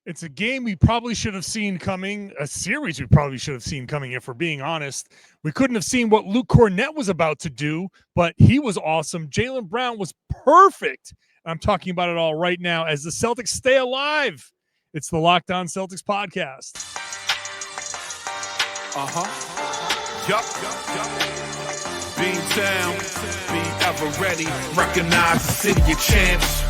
It's a game we probably should have seen coming, a series we probably should have seen coming, if we're being honest. We couldn't have seen what Luke Kornet was about to do, but he was awesome. Jaylen Brown was perfect. I'm talking about it all right now as the Celtics stay alive. It's the Locked On Celtics podcast. Yup. Being down, be ever ready. Recognize the city of champs.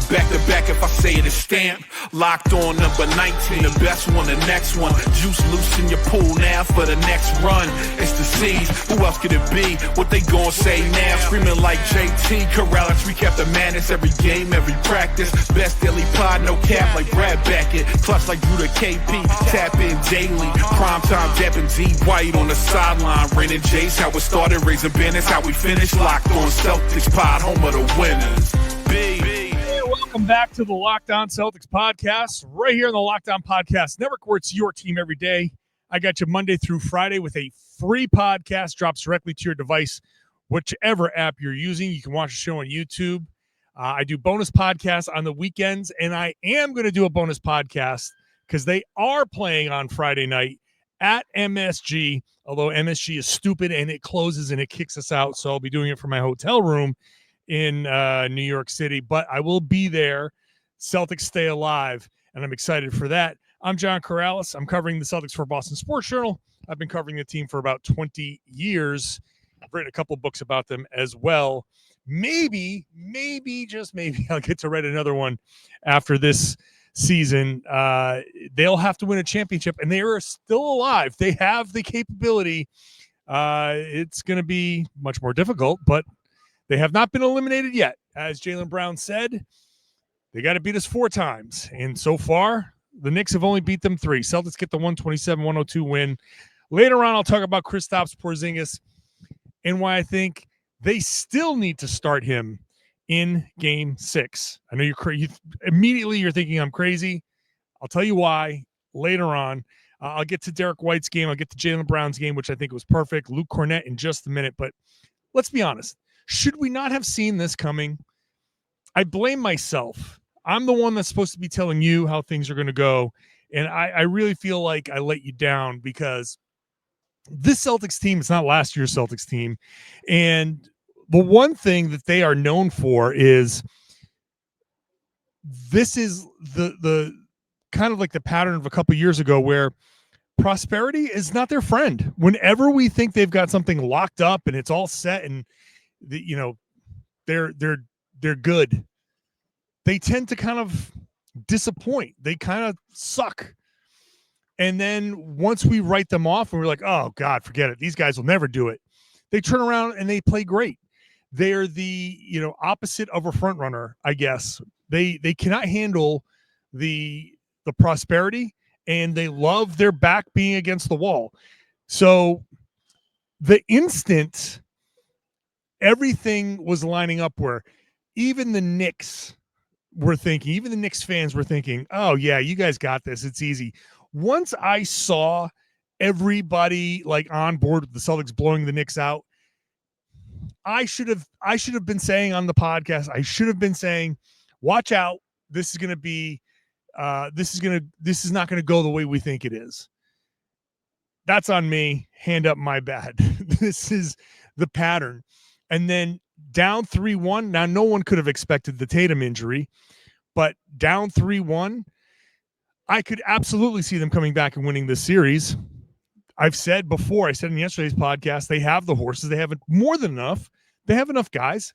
Back to back, if I say it, it's stamped. Locked on number 19, the best one, the next one. Juice loose in your pool now for the next run. It's the C's, who else could it be? What they gon' say now? Screaming like JT, Karalis, recap the madness. Every game, every practice. Best daily pod, no cap like Brad Beckett. Clutch like Drew to KP, tap in daily. Prime time, dapping D White on the sideline. Rain and Jace, how it started, raising banners, how we finished. Locked on Celtics pod, home of the winners. Welcome back to the Locked On Celtics podcast, right here on the Locked On Podcast Network, where it's your team every day. I got you Monday through Friday with a free podcast, drops directly to your device, whichever app you're using. You can watch the show on YouTube. I do bonus podcasts on the weekends, and I am going to do a bonus podcast because they are playing on Friday night at MSG, although MSG is stupid and it closes and it kicks us out, so I'll be doing it from my hotel room in New York City, but I will be there. Celtics stay alive, and I'm excited for that. I'm John Karalis. I'm covering the Celtics for Boston Sports Journal. I've been covering the team for about 20 years. I've written a couple books about them as well. Maybe, just maybe, I'll get to write another one after this season. They'll have to win a championship, and they are still alive. They have the capability. It's going to be much more difficult, but they have not been eliminated yet. As Jaylen Brown said, they got to beat us 4 times. And so far, the Knicks have only beat them 3. Celtics get the 127-102 win. Later on, I'll talk about Kristaps Porzingis and why I think they still need to start him in Game 6. I know immediately you're thinking I'm crazy. I'll tell you why later on. I'll get to Derek White's game. I'll get to Jaylen Brown's game, which I think was perfect. Luke Kornet in just a minute. But let's be honest. Should we not have seen this coming? I blame myself. I'm the one that's supposed to be telling you how things are going to go. And I really feel like I let you down because this Celtics team is not last year's Celtics team. And the one thing that they are known for is this is the kind of like the pattern of a couple years ago where prosperity is not their friend. Whenever we think they've got something locked up and it's all set and they're good, they tend to kind of disappoint. They kind of suck. And then once we write them off and we're like, oh God, forget it, these guys will never do it, they turn around and they play great. They're the opposite of a front runner, I guess. They cannot handle the prosperity, and they love their back being against the wall. So the instant everything was lining up where even the Knicks fans were thinking, oh yeah, you guys got this. It's easy. Once I saw everybody like on board with the Celtics blowing the Knicks out, I should have been saying on the podcast, I should have been saying, watch out. This is going to be, this is not going to go the way we think it is. That's on me. Hand up my bad. This is the pattern. And then down 3-1. Now, no one could have expected the Tatum injury, but down 3-1, I could absolutely see them coming back and winning this series. I've said before, I said in yesterday's podcast, they have the horses. They have more than enough. They have enough guys.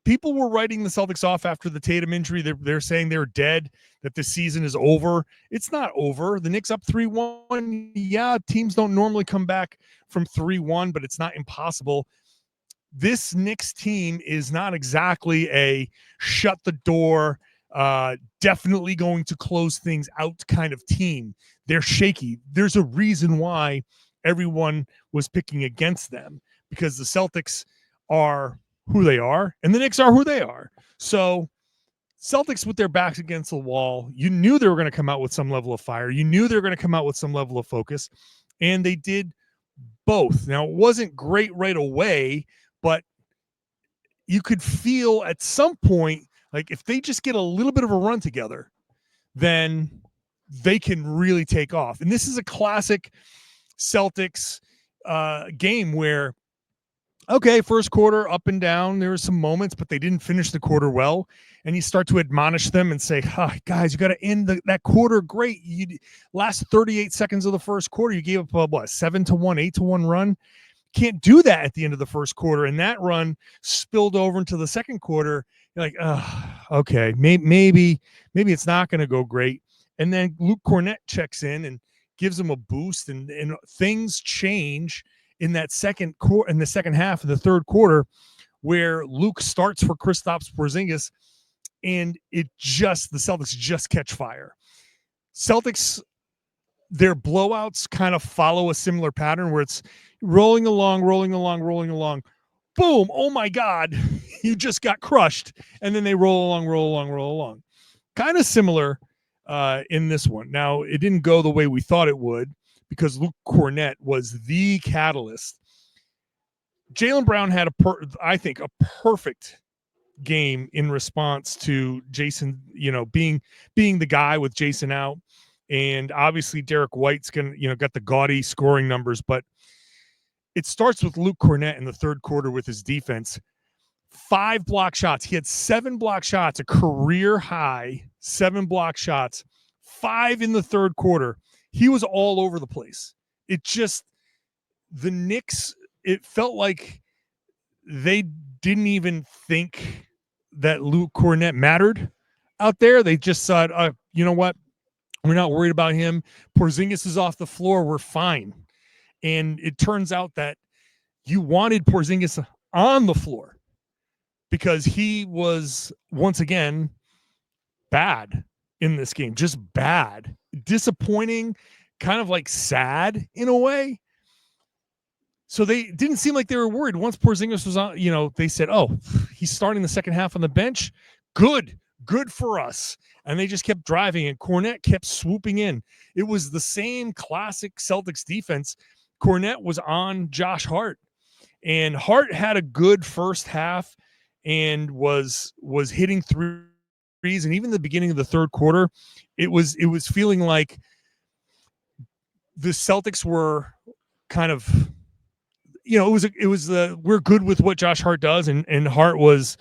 People were writing the Celtics off after the Tatum injury. They're saying they're dead, that the season is over. It's not over. The Knicks up 3-1. Yeah, teams don't normally come back from 3-1, but it's not impossible. This Knicks team is not exactly a shut the door, definitely going to close things out kind of team. They're shaky. There's a reason why everyone was picking against them, because the Celtics are who they are and the Knicks are who they are. So Celtics with their backs against the wall, you knew they were going to come out with some level of fire. You knew they were going to come out with some level of focus, and they did both. Now, it wasn't great right away, but you could feel at some point, like if they just get a little bit of a run together, then they can really take off. And this is a classic Celtics game where, okay, first quarter up and down, there were some moments, but they didn't finish the quarter well. And you start to admonish them and say, guys, you got to end that quarter great. You last 38 seconds of the first quarter, you gave up what, 7-1, 8-1 run. Can't do that at the end of the first quarter. And that run spilled over into the second quarter. You're like, okay, maybe it's not going to go great. And then Luke Kornet checks in and gives them a boost, and things change in that second quarter, in the second half of the third quarter, where Luke starts for Kristaps Porzingis, and the Celtics just catch fire. Celtics, their blowouts kind of follow a similar pattern where it's rolling along. Boom. Oh my God. You just got crushed. And then they roll along. Kind of similar in this one. Now, it didn't go the way we thought it would because Luke Kornet was the catalyst. Jaylen Brown had I think a perfect game in response to Jason, being the guy with Jason out. And obviously Derek White's got the gaudy scoring numbers, but it starts with Luke Kornet in the third quarter with his defense. 5 block shots. He had 7 block shots, a career high 7 block shots, 5 in the third quarter. He was all over the place. The Knicks, it felt like they didn't even think that Luke Kornet mattered out there. They just thought, you know what? We're not worried about him. Porzingis is off the floor. We're fine. And it turns out that you wanted Porzingis on the floor because he was, once again, bad in this game. Just bad. Disappointing, kind of like sad in a way. So they didn't seem like they were worried. Once Porzingis was on, they said, he's starting the second half on the bench. Good for us. And they just kept driving, and Kornet kept swooping in. It was the same classic Celtics defense. Kornet was on Josh Hart, and Hart had a good first half and was hitting threes. And even the beginning of the third quarter, it was feeling like the Celtics were kind of, it was we're good with what Josh Hart does, and Hart was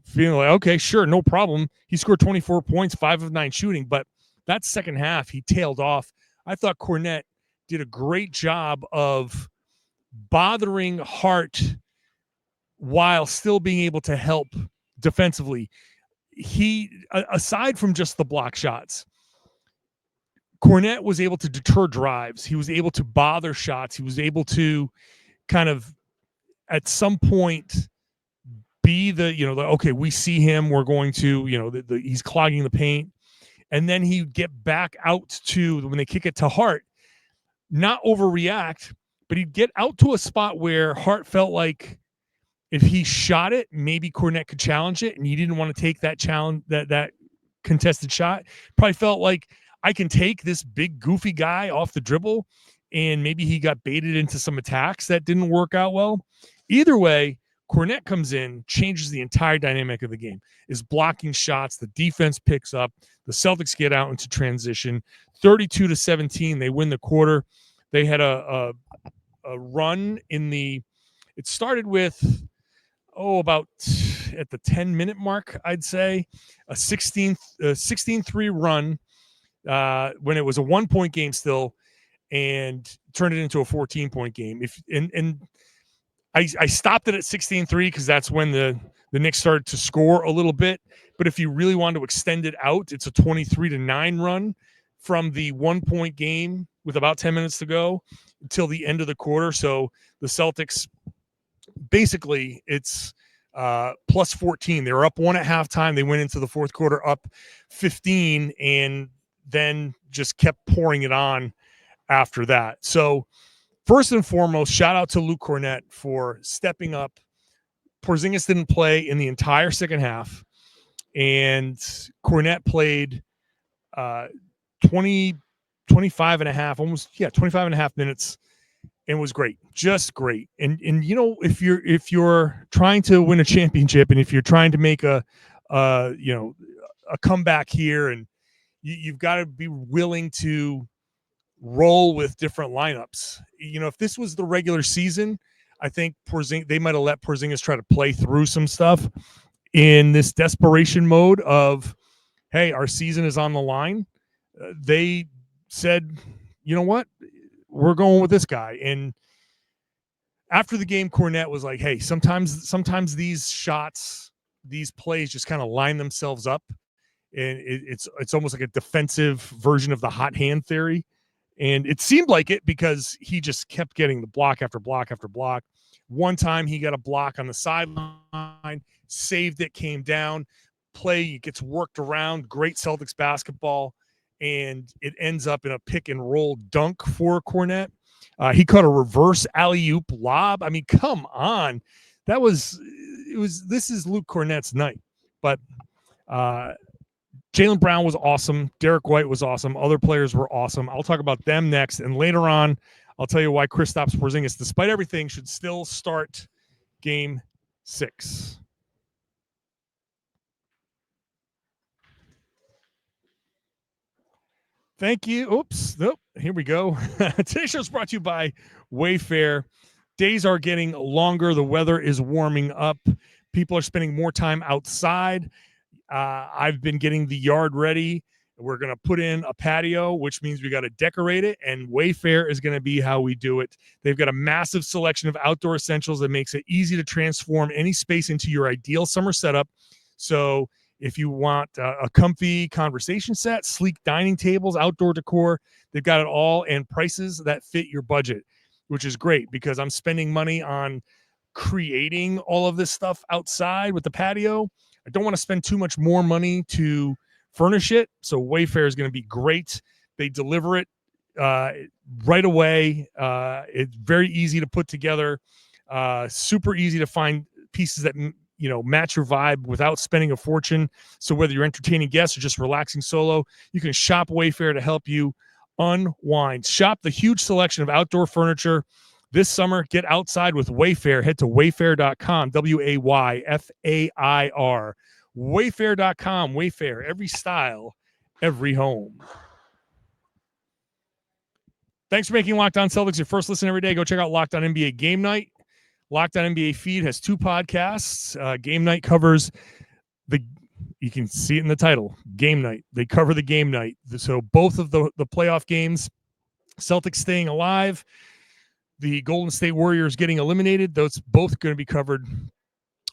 feeling like, okay, sure, no problem. He scored 24 points, 5 of 9 shooting, but that second half he tailed off. I thought Kornet did a great job of bothering Hart while still being able to help defensively. He, aside from just the block shots, Kornet was able to deter drives. He was able to bother shots. He was able to kind of, at some point, be okay, we see him, we're going to, he's clogging the paint. And then he'd get back out to, when they kick it to Hart, not overreact, but he'd get out to a spot where Hart felt like if he shot it, maybe Kornet could challenge it, and he didn't want to take that challenge, that contested shot. Probably felt like, I can take this big goofy guy off the dribble, and maybe he got baited into some attacks that didn't work out well. Either way, Kornet comes in, changes the entire dynamic of the game, is blocking shots. The defense picks up. The Celtics get out into transition. 32-17, they win the quarter. They had a run it started with, about at the 10-minute mark, I'd say, a 16-3 run when it was a 1-point game still, and turned it into a 14-point game. I stopped it at 16-3 because that's when the Knicks started to score a little bit. But if you really wanted to extend it out, it's a 23-9 run from the 1-point game with about 10 minutes to go until the end of the quarter. So the Celtics, basically, it's plus 14. They were up 1 at halftime. They went into the fourth quarter up 15 and then just kept pouring it on after that. So first and foremost, shout out to Luke Kornet for stepping up. Porzingis didn't play in the entire second half, and Kornet played 25 and a half, 25 and a half minutes, and was great, just great. And if you're trying to win a championship, and if you're trying to make a comeback here, and you've got to be willing to roll with different lineups. If this was the regular season, I think they might have let Porzingis try to play through some stuff in this desperation mode of, hey, our season is on the line. They said, you know what? We're going with this guy. And after the game, Kornet was like, hey, sometimes these shots, these plays just kind of line themselves up. And it's almost like a defensive version of the hot hand theory. And it seemed like it because he just kept getting the block after block after block. One time he got a block on the sideline, saved it, came down, play gets worked around, great Celtics basketball, and it ends up in a pick and roll dunk for Kornet. He caught a reverse alley-oop lob. I mean, come on. This is Luke Kornet's night. But Jaylen Brown was awesome. Derek White was awesome. Other players were awesome. I'll talk about them next. And later on, I'll tell you why Kristaps Porzingis, despite everything, should still start Game 6. Thank you. Oops. Nope. Here we go. Today's show is brought to you by Wayfair. Days are getting longer. The weather is warming up. People are spending more time outside. I've been getting the yard ready. We're going to put in a patio, which means we got to decorate it, and Wayfair is going to be how we do it. They've got a massive selection of outdoor essentials that makes it easy to transform any space into your ideal summer setup. So if you want a comfy conversation set, sleek dining tables, outdoor decor, they've got it all, and prices that fit your budget, which is great because I'm spending money on creating all of this stuff outside with the patio. I don't want to spend too much more money to furnish it. So Wayfair is going to be great. They deliver it right away. It's very easy to put together, super easy to find pieces that match your vibe without spending a fortune. So whether you're entertaining guests or just relaxing solo, you can shop Wayfair to help you unwind. Shop the huge selection of outdoor furniture this summer. Get outside with Wayfair. Head to wayfair.com, Wayfair. Wayfair.com. Wayfair, every style, every home. Thanks for making Locked On Celtics your first listen every day. Go check out Locked On NBA Game Night. Locked On NBA feed has 2 podcasts. Game Night covers you can see it in the title, Game Night. They cover the game night. So both of the playoff games, Celtics staying alive, the Golden State Warriors getting eliminated, those both going to be covered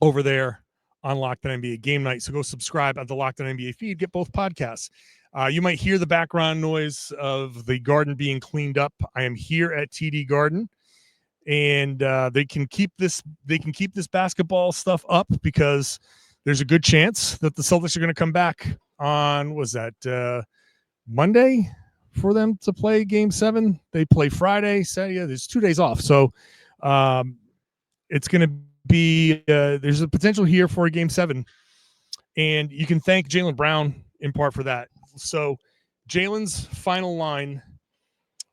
over there on Locked On NBA Game Night. So go subscribe at the Locked On NBA feed. Get both podcasts. You might hear the background noise of the garden being cleaned up. I am here at TD Garden, and they can keep this basketball stuff up because there's a good chance that the Celtics are going to come back on, Monday for them to play Game 7. They play Friday, Saturday. There's 2 days off. So it's going to be there's a potential here for a Game 7. And you can thank Jaylen Brown in part for that. So Jaylen's final line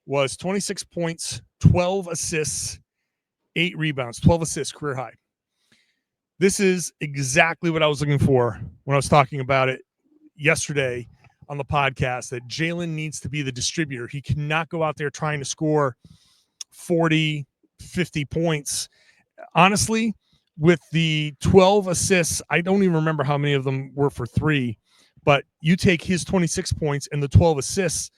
was 26 points, 12 assists, 8 rebounds, 12 assists, career high. This is exactly what I was looking for when I was talking about it yesterday on the podcast, that Jaylen needs to be the distributor. He cannot go out there trying to score 40, 50 points. Honestly, with the 12 assists, I don't even remember how many of them were for 3, but you take his 26 points and the 12 assists,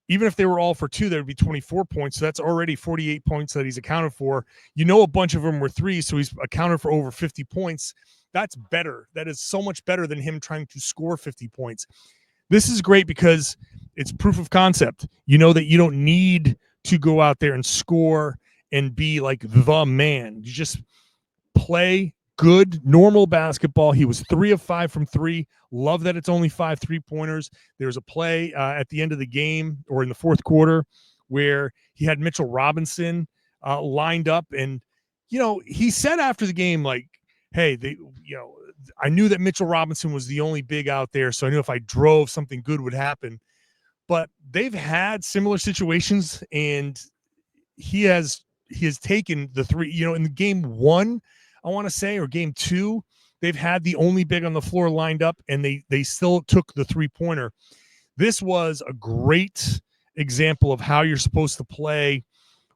even if they were all for 2, that would be 24 points. So that's already 48 points that he's accounted for. A bunch of them were 3, so he's accounted for over 50 points. That's better. That is so much better than him trying to score 50 points. This is great because it's proof of concept. You know that you don't need to go out there and score and be like the man. You just play good, normal basketball. He was 3 of 5 from 3. Love that it's only 5 3-pointers. There's a play at the end of the game or in the fourth quarter where he had Mitchell Robinson lined up. And, he said after the game, like, hey, I knew that Mitchell Robinson was the only big out there, so I knew if I drove, something good would happen. But they've had similar situations, and he has taken the 3, in the game 1, I want to say, or game 2, they've had the only big on the floor lined up, and they still took the 3-pointer. This was a great example of how you're supposed to play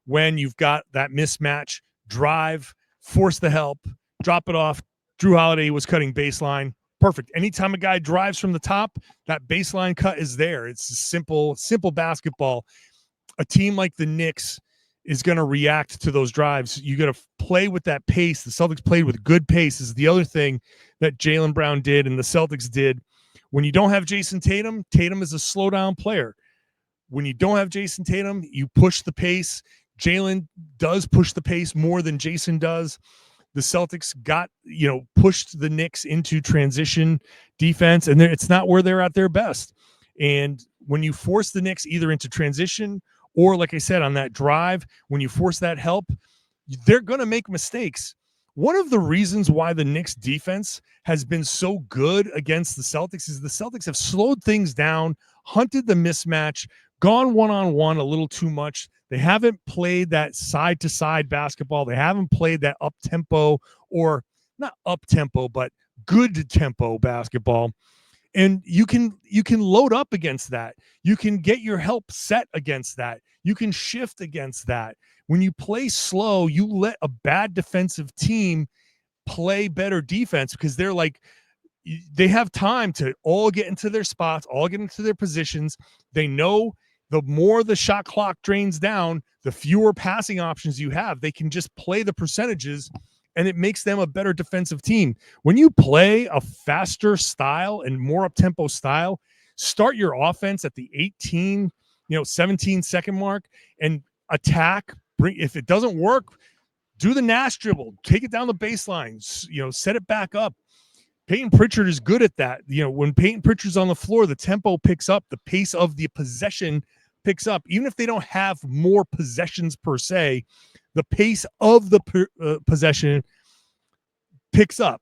when you've got that mismatch. Drive, force the help, drop it off. Drew Holiday was cutting baseline. Perfect. Anytime a guy drives from the top, that baseline cut is there. It's simple basketball. A team like the Knicks is going to react to those drives. You got to play with that pace. The Celtics played with good pace. Is the other thing that Jaylen Brown did and the Celtics did. When you don't have Jason Tatum, Tatum is a slow down player. When you don't have Jason Tatum, you push the pace. Jaylen does push the pace more than Jason does. The Celtics pushed the Knicks into transition defense, and it's not where they're at their best. And when you force the Knicks either into transition or, like I said, on that drive, when you force that help, they're going to make mistakes. One of the reasons why the Knicks defense has been so good against the Celtics is the Celtics have slowed things down, hunted the mismatch, gone one-on-one a little too much. They haven't played that side-to-side basketball. They haven't played that up-tempo, or not up-tempo, but good tempo basketball. And you can load up against that. You can get your help set against that. You can shift against that. When you play slow, you let a bad defensive team play better defense because they have time to all get into their spots, all get into their positions. They know the more the shot clock drains down, the fewer passing options you have. They can just play the percentages, and it makes them a better defensive team. When you play a faster style and more up-tempo style, start your offense at the 18, 17-second mark and attack. If it doesn't work, do the Nash dribble, take it down the baseline, set it back up. Peyton Pritchard is good at that. When Peyton Pritchard's on the floor, the tempo picks up, the pace of the possession picks up. Even if they don't have more possessions per se, the pace of the possession picks up.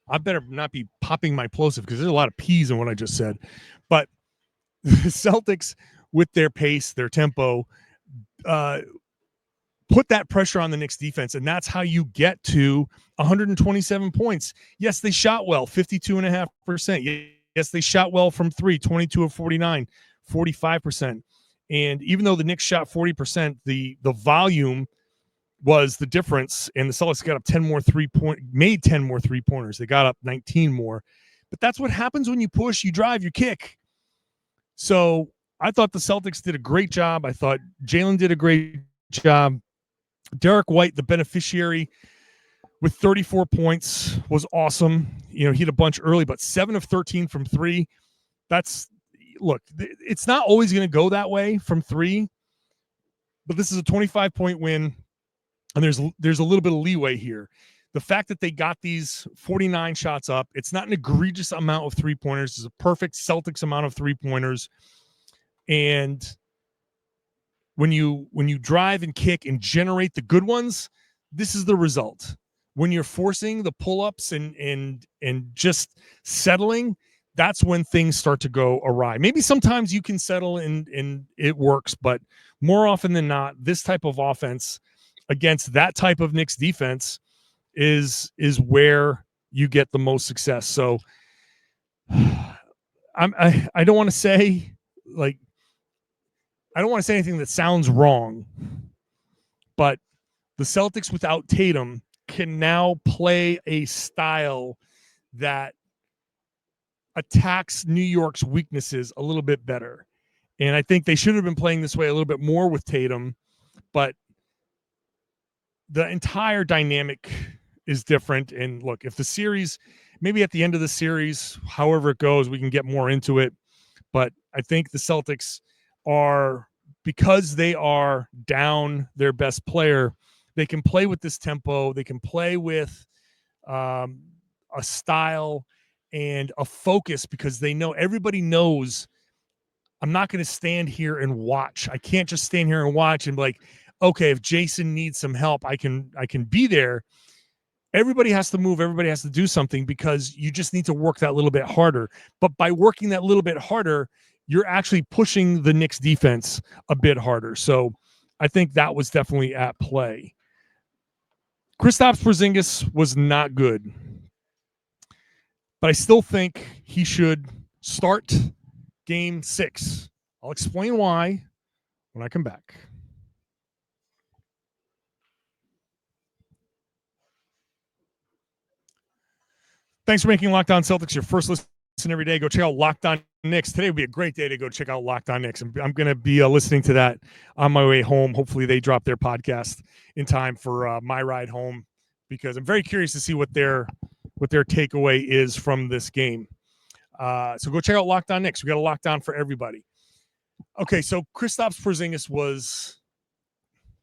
I better not be popping my plosive because there's a lot of P's in what I just said. But the Celtics, with their pace, their tempo, put that pressure on the Knicks defense, and that's how you get to 127 points. Yes, they shot well, 52.5%. Yes, they shot well from three, 22 of 49, 45%. And even though the Knicks shot 40%, the volume was the difference, and the Celtics got up 10 more three-pointers. They got up 19 more. But that's what happens when you push, you drive, you kick. So I thought the Celtics did a great job. I thought Jaylen did a great job. Derek White, the beneficiary, with 34 points, was awesome. He had a bunch early, but 7 of 13 from three. It's not always going to go that way from three, but this is a 25-point win, and there's a little bit of leeway here. The fact that they got these 49 shots up, it's not an egregious amount of three-pointers. It's a perfect Celtics amount of three-pointers. And when you drive and kick and generate the good ones, this is the result. When you're forcing the pull-ups and just settling, that's when things start to go awry. Maybe sometimes you can settle and it works, but more often than not, this type of offense against that type of Knicks defense is where you get the most success. So I don't want to say I don't want to say anything that sounds wrong, but the Celtics without Tatum can now play a style that attacks New York's weaknesses a little bit better. And I think they should have been playing this way a little bit more with Tatum, but the entire dynamic is different. And look, if the series, maybe at the end of the series, however it goes, we can get more into it. But I think the Celtics are, because they are down their best player, they can play with this tempo. They can play with a style and a focus, because they know, everybody knows, I'm not going to stand here and watch. I can't just stand here and watch and be like, okay, if Jason needs some help, I can be there. Everybody has to move. Everybody has to do something, because you just need to work that little bit harder. But by working that little bit harder, you're actually pushing the Knicks defense a bit harder. So I think that was definitely at play. Kristaps Porzingis was not good, but I still think he should start Game 6. I'll explain why when I come back. Thanks for making Locked On Celtics your first listen every day. Go check out Locked On Knicks. Today would be a great day to go check out Locked On Knicks. I'm going to be listening to that on my way home. Hopefully they drop their podcast in time for my ride home, because I'm very curious to see what their takeaway is from this game. So go check out Locked On Knicks. We got a Locked On for everybody. Okay, so Kristaps Porzingis was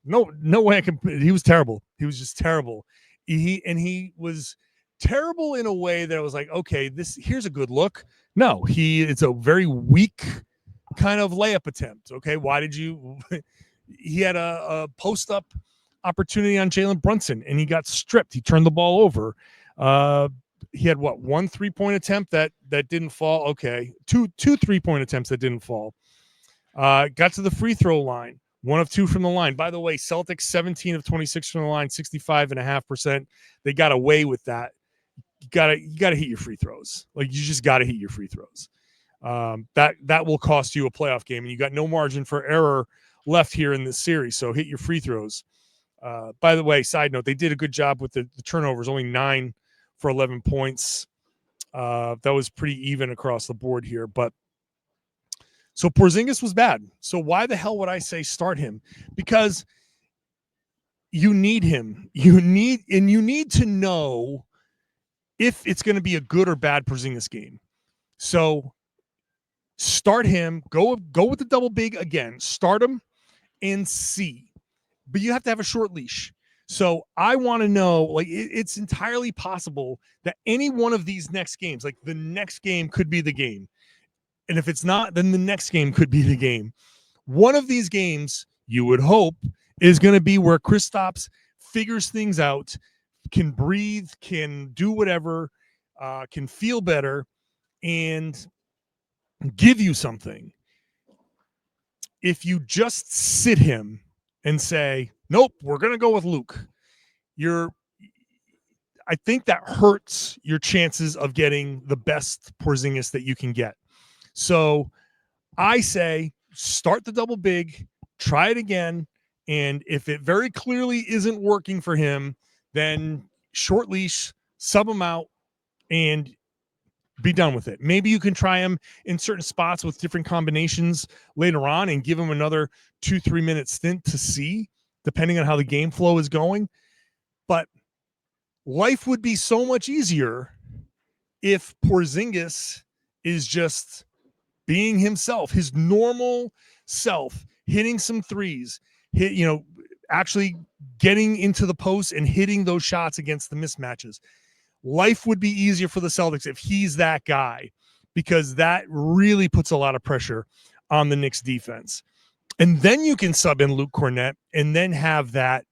no way I can. He was terrible. He was just terrible. He was terrible in a way that I was like, okay, here's a good look. No, it's a very weak kind of layup attempt. Okay, why did you? He had a post up opportunity on Jalen Brunson and he got stripped. He turned the ball over. He had one 3-point attempt that didn't fall. Okay, two 3-point attempts that didn't fall. Got to the free throw line, 1 of 2 from the line. By the way, Celtics 17 of 26 from the line, 65.5%. They got away with that. You gotta hit your free throws. Like, you just gotta hit your free throws. That will cost you a playoff game, and you got no margin for error left here in this series. So hit your free throws. By the way, side note, they did a good job with the turnovers, only 9 for 11 points. That was pretty even across the board here. But so Porzingis was bad. So why the hell would I say start him? Because you need him. You need to know if it's going to be a good or bad Porzingis game. So start him. Go with the double big again. Start him and see. But you have to have a short leash. So I want to know, like, it's entirely possible that any one of these next games, like the next game could be the game. And if it's not, then the next game could be the game. One of these games, you would hope, is going to be where Kristaps figures things out, can breathe, can do whatever, can feel better, and give you something. If you just sit him and say, nope, we're going to go with Luke, I think that hurts your chances of getting the best Porzingis that you can get. So I say start the double big, try it again, and if it very clearly isn't working for him, then short leash, sub him out, and be done with it. Maybe you can try him in certain spots with different combinations later on and give him another 2-3 minute stint to see, depending on how the game flow is going. But life would be so much easier if Porzingis is just being himself, his normal self, hitting some threes, actually getting into the post and hitting those shots against the mismatches. Life would be easier for the Celtics if he's that guy, because that really puts a lot of pressure on the Knicks defense. And then you can sub in Luke Kornet and then have that,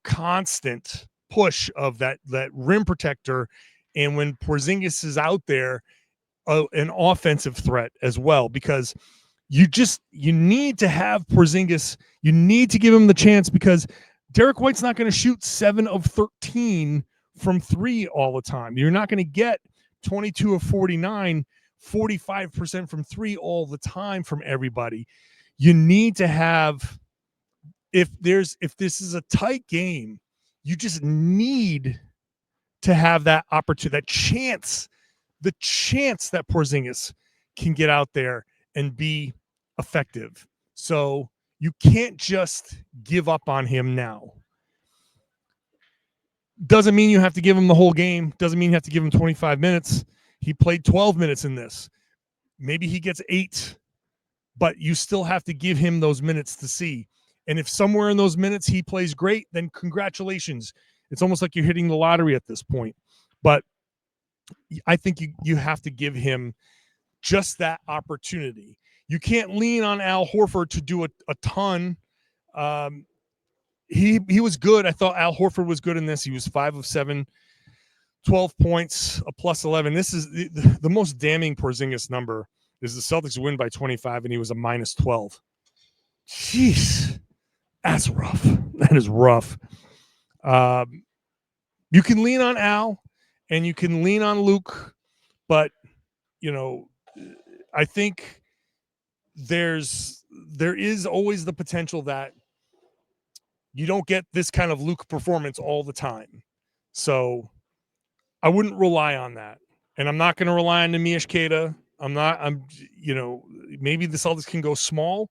constant push of that rim protector. And when Porzingis is out there, an offensive threat as well, because you need to have Porzingis. You need to give him the chance, because Derek White's not going to shoot 7 of 13 from 3 all the time. You're not going to get 22 of 49, 45% from 3 all the time from everybody. You need to have, if this is a tight game, you just need to have that opportunity, the chance that Porzingis can get out there and be effective. So you can't just give up on him now. Doesn't mean you have to give him the whole game. Doesn't mean you have to give him 25 minutes. He played 12 minutes in this. Maybe he gets 8, but you still have to give him those minutes to see. And if somewhere in those minutes he plays great, then congratulations. It's almost like you're hitting the lottery at this point. But I think you have to give him just that opportunity. You can't lean on Al Horford to do a ton. He was good. I thought Al Horford was good in this. He was 5 of 7, 12 points, a plus 11. This is the most damning Porzingis number is the Celtics win by 25, and he was a minus 12. Jeez, that's rough. That is rough. You can lean on Al and you can lean on Luke, but I think there is always the potential that you don't get this kind of Luke performance all the time. So I wouldn't rely on that. And I'm not going to rely on Nemish Queta. Maybe the Celtics can go small,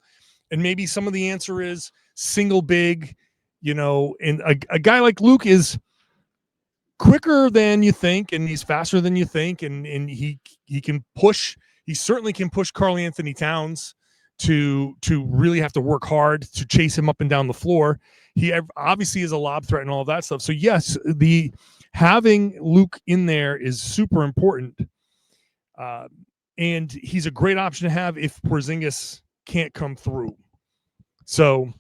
and maybe some of the answer is single big, and a guy like Luke is quicker than you think, and he's faster than you think, and he can push. He certainly can push Karl-Anthony Towns to really have to work hard to chase him up and down the floor. He obviously is a lob threat and all of that stuff. So yes, having Luke in there is super important, and he's a great option to have if Porzingis can't come through. So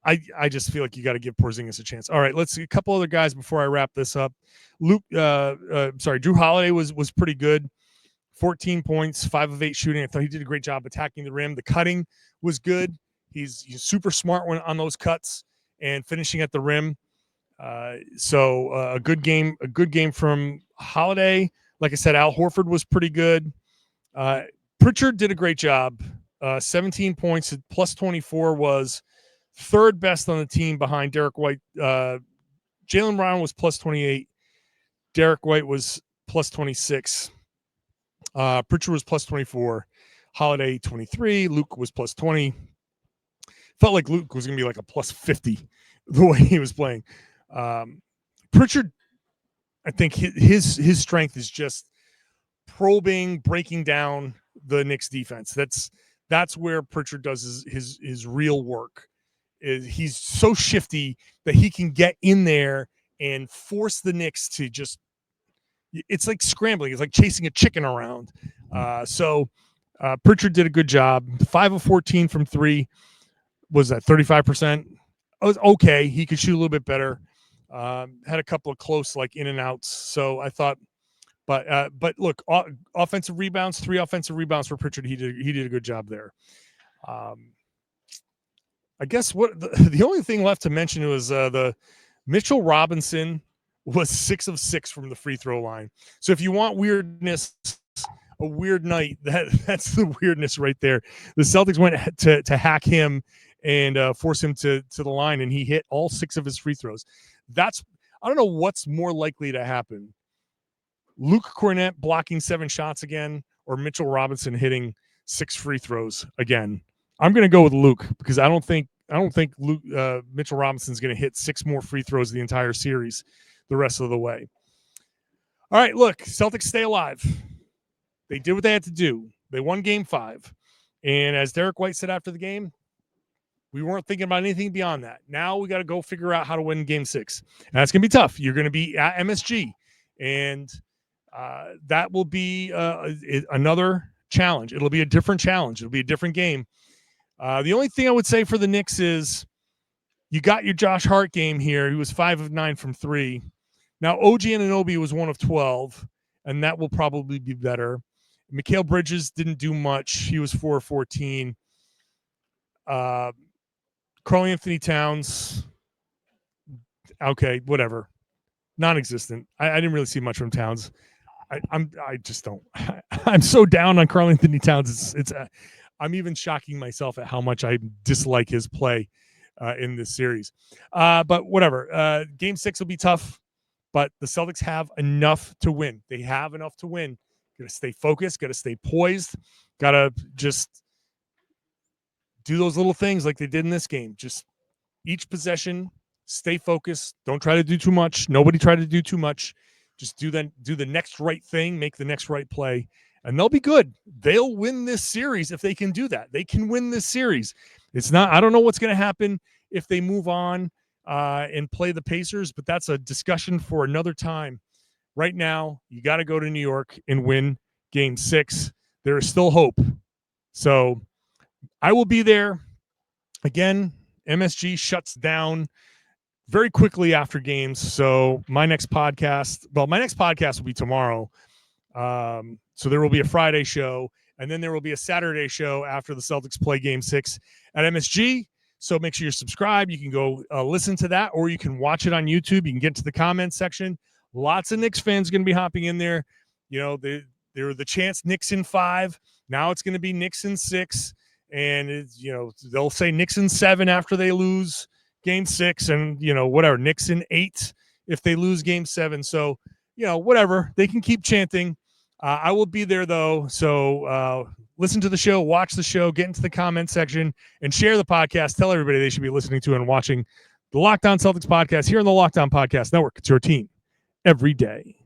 I just feel like you got to give Porzingis a chance. All right, let's see a couple other guys before I wrap this up. Drew Holiday was pretty good. 14 points, 5 of 8 shooting. I thought he did a great job attacking the rim. The cutting was good. He's super smart on those cuts and finishing at the rim. So a good game from Holiday. Like I said, Al Horford was pretty good. Pritchard did a great job. 17 points, plus 24 was third best on the team behind Derek White. Jaylen Brown was plus 28. Derek White was plus 26. Pritchard was plus 24. Holiday 23. Luke was plus 20. Felt like Luke was going to be like a plus 50 the way he was playing. Pritchard, I think his strength is just probing, breaking down the Knicks defense. That's where Pritchard does his real work. He's so shifty that he can get in there and force the Knicks to just. It's like scrambling. It's like chasing a chicken around. So Pritchard did a good job. 5 of 14 from 3. Was that 35%? It was okay. He could shoot a little bit better. Had a couple of close in and outs. So I thought, but look, offensive rebounds, 3 offensive rebounds for Pritchard. He did a good job there. I guess what the only thing left to mention was the Mitchell Robinson was 6 of 6 from the free throw line. So if you want weirdness, a weird night, that's the weirdness right there. The Celtics went to hack him and force him to the line, and he hit all 6 of his free throws. I don't know what's more likely to happen. Luke Kornet blocking 7 shots again, or Mitchell Robinson hitting 6 free throws again. I'm going to go with Luke because I don't think Mitchell Robinson's going to hit 6 more free throws the entire series the rest of the way. All right, look, Celtics stay alive. They did what they had to do. They won Game 5. And as Derek White said after the game, we weren't thinking about anything beyond that. Now we got to go figure out how to win Game 6. And that's going to be tough. You're going to be at MSG. And that will be another challenge. It'll be a different challenge. It'll be a different game. The only thing I would say for the Knicks is you got your Josh Hart game here. He was 5 of 9 from 3. Now, OG Anunoby was 1 of 12, and that will probably be better. Mikal Bridges didn't do much. He was 4 of 14. Karl-Anthony Towns, okay, whatever. Non-existent. I didn't really see much from Towns. I just don't. I'm so down on Karl-Anthony Towns. I'm even shocking myself at how much I dislike his play in this series. But whatever. Game 6 will be tough. But the Celtics have enough to win. They have enough to win. Got to stay focused. Got to stay poised. Got to just do those little things like they did in this game. Just each possession, stay focused. Don't try to do too much. Nobody try to do too much. Just do the next right thing. Make the next right play. And they'll be good. They'll win this series if they can do that. They can win this series. It's not. I don't know what's going to happen if they move on and play the Pacers, but that's a discussion for another time. Right now, you got to go to New York and win Game 6. There is still hope. So I will be there. Again, MSG shuts down very quickly after games. So my next podcast will be tomorrow. So there will be a Friday show, and then there will be a Saturday show after the Celtics play Game 6 at MSG. So make sure you're subscribed. You can go listen to that, or you can watch it on YouTube. You can get to the comments section. Lots of Knicks fans going to be hopping in there. You know, There were the chance Knicks in 5. Now it's going to be Knicks in 6. And, it's, they'll say Knicks in 7 after they lose game 6. And, whatever, Knicks in 8 if they lose game 7. So, whatever. They can keep chanting. I will be there, though. So listen to the show, watch the show, get into the comment section, and share the podcast. Tell everybody they should be listening to and watching the Locked On Celtics podcast here on the Locked On Podcast Network. It's your team every day.